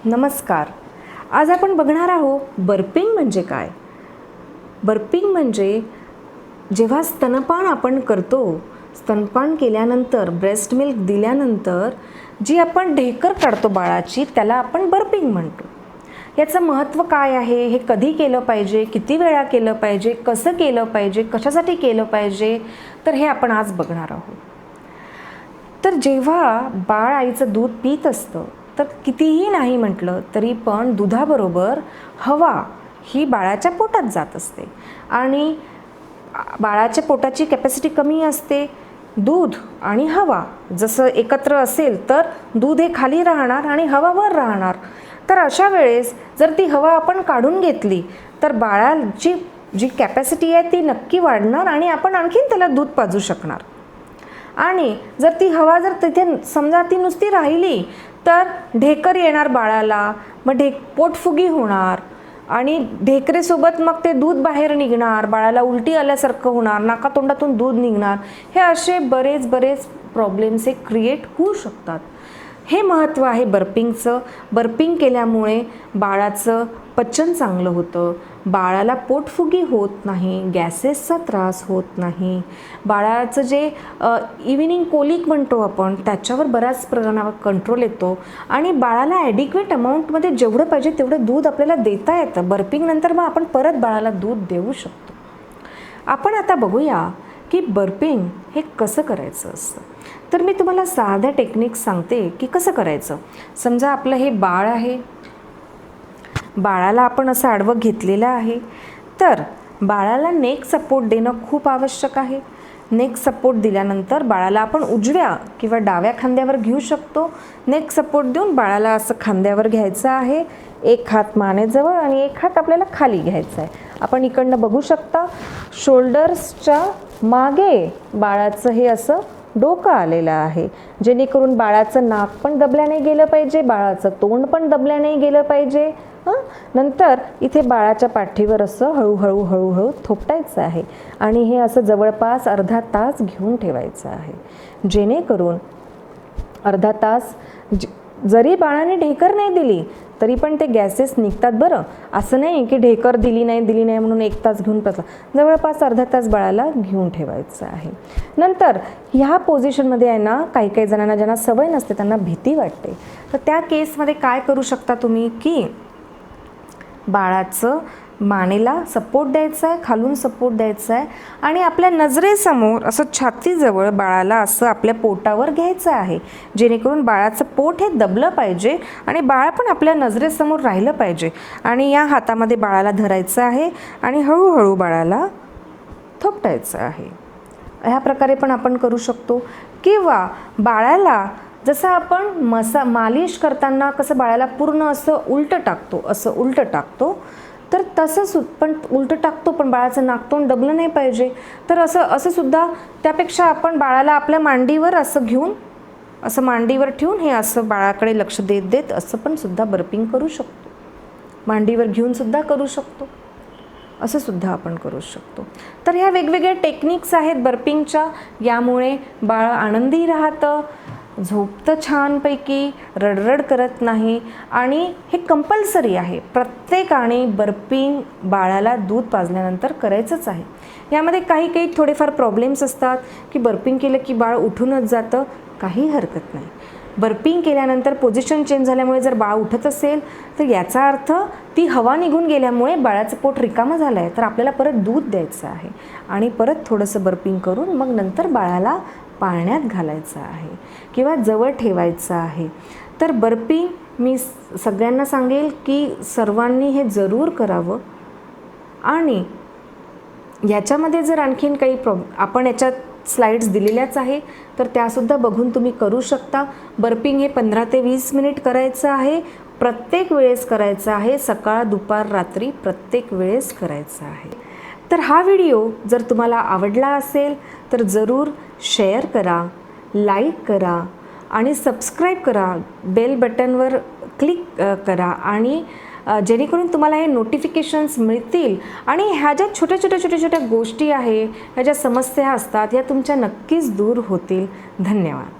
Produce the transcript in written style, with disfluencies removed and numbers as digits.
नमस्कार. आज आपण बघणार आहोत बर्पिंग म्हणजे काय. बर्पिंग म्हणजे जेव्हा स्तनपान आपण करतो, स्तनपान केल्यानंतर ब्रेस्ट मिल्क दिल्यानंतर जी आपण ढेकर काढतो बाळाची, त्याला आपण बर्पिंग म्हणतो. याचं महत्त्व काय आहे, हे कधी केलं पाहिजे, किती वेळा केलं पाहिजे, कसं केलं पाहिजे, कशासाठी केलं पाहिजे, तर हे आपण आज बघणार आहोत. तर जेव्हा बाळ आईचं दूध पीत असतं, तर कितीही नाही म्हटलं तरी पण दुधाबरोबर हवा ही बाळाच्या पोटात जात असते आणि बाळाच्या पोटाची कॅपॅसिटी कमी असते. दूध आणि हवा जसं एकत्र असेल तर दूध हे खाली राहणार आणि हवा वर राहणार. तर अशा वेळेस जर ती हवा आपण काढून घेतली तर बाळाची जी कॅपॅसिटी आहे ती नक्की वाढणार आणि आपण आणखीन त्याला दूध पाजू शकणार. आणि जर ती हवा जर तिथे समजा ती नुसती राहिली तर ढेकर येणार बाळाला, मग पोटफुगी होणार आणि ढेकरेसोबत मग ते दूध बाहेर निघणार, बाळाला उलटी आल्यासारखं होणार, नाकातोंडातून दूध निघणार. हे असे बरेच प्रॉब्लेम्स हे क्रिएट होऊ शकतात. हे महत्त्व आहे बर्पिंगचं. बर्पिंग केल्यामुळे बाळाचं पचन चांगलं होतं, बाळाला पोटफुगी होत नाही, गॅसेसचा त्रास होत नाही, बाळाचं जे इव्हिनिंग कोलिक म्हणतो आपण त्याच्यावर बऱ्याच प्रमाणावर कंट्रोल येतो आणि बाळाला ॲडिक्वेट अमाऊंटमध्ये जेवढं पाहिजे तेवढं दूध आपल्याला देता येतं. बर्पिंगनंतर मग आपण परत बाळाला दूध देऊ शकतो. आपण आता बघूया की बर्पिंग हे कसं करायचं असतं. तर मी तुम्हाला साध्या टेक्निक्स सांगते की कसं करायचं. समजा आपलं हे बाळ आहे, बाळाला आपण असं आडवं घेतलेलं आहे, तर बाळाला नेक सपोर्ट देणं खूप आवश्यक आहे. नेक सपोर्ट दिल्यानंतर बाळाला आपण उजव्या किंवा डाव्या खांद्यावर घेऊ शकतो. नेक सपोर्ट देऊन बाळाला असं खांद्यावर घ्यायचं आहे. एक हात मानेजवळ आणि एक हात आपल्याला खाली घ्यायचा आहे. आपण इकडनं बघू शकता शोल्डर्सच्या मागे बाळाचं हे असं डोकं आलेलं आहे, जेणेकरून बाळाचं नाक पण दबल्या नाही गेलं पाहिजे, बाळाचं तोंड पण दबल्या नाही गेलं पाहिजे. नंतर इथे बाळाच्या पाठीवर असं हळूहळू थोपटायचं आहे आणि हे असं जवळपास अर्धा तास घेऊन ठेवायचं आहे, जेणेकरून अर्धा तास जरी बाळाने ढेकर नाही दिली तरी पण ते गॅसेस निघतात. बरं, असं नाही की ढेकर दिली नाही म्हणून 1 तास घेऊन बसला. जवळपास अर्धा तास बाळाला घेऊन ठेवायचं आहे. नंतर ह्या पोझिशनमध्ये आहे ना, काही जणांना ज्यांना सवय नसते त्यांना भीती वाटते, तर त्या केसमध्ये काय करू शकता तुम्ही की बाळाचं मानेला सपोर्ट द्यायचा आहे, खालून सपोर्ट द्यायचा आहे आणि आपल्या नजरेसमोर असं छातीजवळ बाळाला असं आपल्या पोटावर घ्यायचं आहे, जेणेकरून बाळाचं पोट हे दबलं पाहिजे आणि बाळ पण आपल्या नजरेसमोर राहिलं पाहिजे. आणि या हातामध्ये बाळाला धरायचं आहे आणि हळूहळू बाळाला थोपटायचं आहे. ह्या प्रकारे पण आपण करू शकतो. किंवा बाळाला जसं आपण मालिश करताना कसं बाळाला पूर्ण असं उलटं टाकतो, तर तसं पण उलटं टाकतो, पण बाळाचं नाकतोंड दबलं नाही पाहिजे. तर असं सुद्धा त्यापेक्षा आपण बाळाला आपल्या मांडीवर असं घेऊन, असं मांडीवर ठेवून हे असं बाळाकडे लक्ष देत असं पण सुद्धा बर्पिंग करू शकतो. मांडीवर घेऊन सुद्धा करू शकतो, असं सुद्धा आपण करू शकतो. तर ह्या वेगवेगळ्या टेक्निक्स आहेत बर्पिंगच्या. यामुळे बाळ आनंदी राहतं, झोपतं छानपैकी, रडरड करत नाही आणि हे कंपल्सरी आहे. प्रत्येकाने बर्पिंग बाळाला दूध पाजल्यानंतर करायचंच आहे. यामध्ये काही थोडेफार प्रॉब्लेम्स असतात की बर्पिंग केलं की बाळ उठूनच जातं. काही हरकत नाही. बर्पिंग केल्यानंतर पोझिशन चेंज झाल्यामुळे जर बाळ उठत असेल तर याचा अर्थ ती हवा निघून गेल्यामुळे बाळाचं पोट रिकामं झालं आहे, तर आपल्याला परत दूध द्यायचं आहे आणि परत थोडंसं बर्पिंग करून मग नंतर बाळाला पाळण्यात घालायचं आहे किंवा जवळ ठेवायचं आहे. तर बर्पिंग मी सगळ्यांना सांगेल की सर्वांनी हे जरूर करावं. आणि याच्यामध्ये जर आणखीन काही आपण याच्यात स्लाइड्स दिलेल्याच आहे, तर त्यासुद्धा बघून तुम्ही करू शकता. बर्पिंग हे 15 ते 20 मिनिट करायचं आहे. प्रत्येक वेळेस करायचं आहे, सकाळ दुपार रात्री प्रत्येक वेळेस करायचं आहे. तर हा व्हिडिओ जर तुम्हाला आवडला असेल तर जरूर शेअर करा, लाईक करा आणि सबस्क्राईब करा. बेल बटनवर क्लिक करा आणि जेणेकरून तुम्हाला हे नोटिफिकेशन्स मिळतील आणि ह्या ज्या छोट्या गोष्टी आहे, ह्या ज्या समस्या असतात ह्या तुमच्या नक्कीच दूर होतील. धन्यवाद.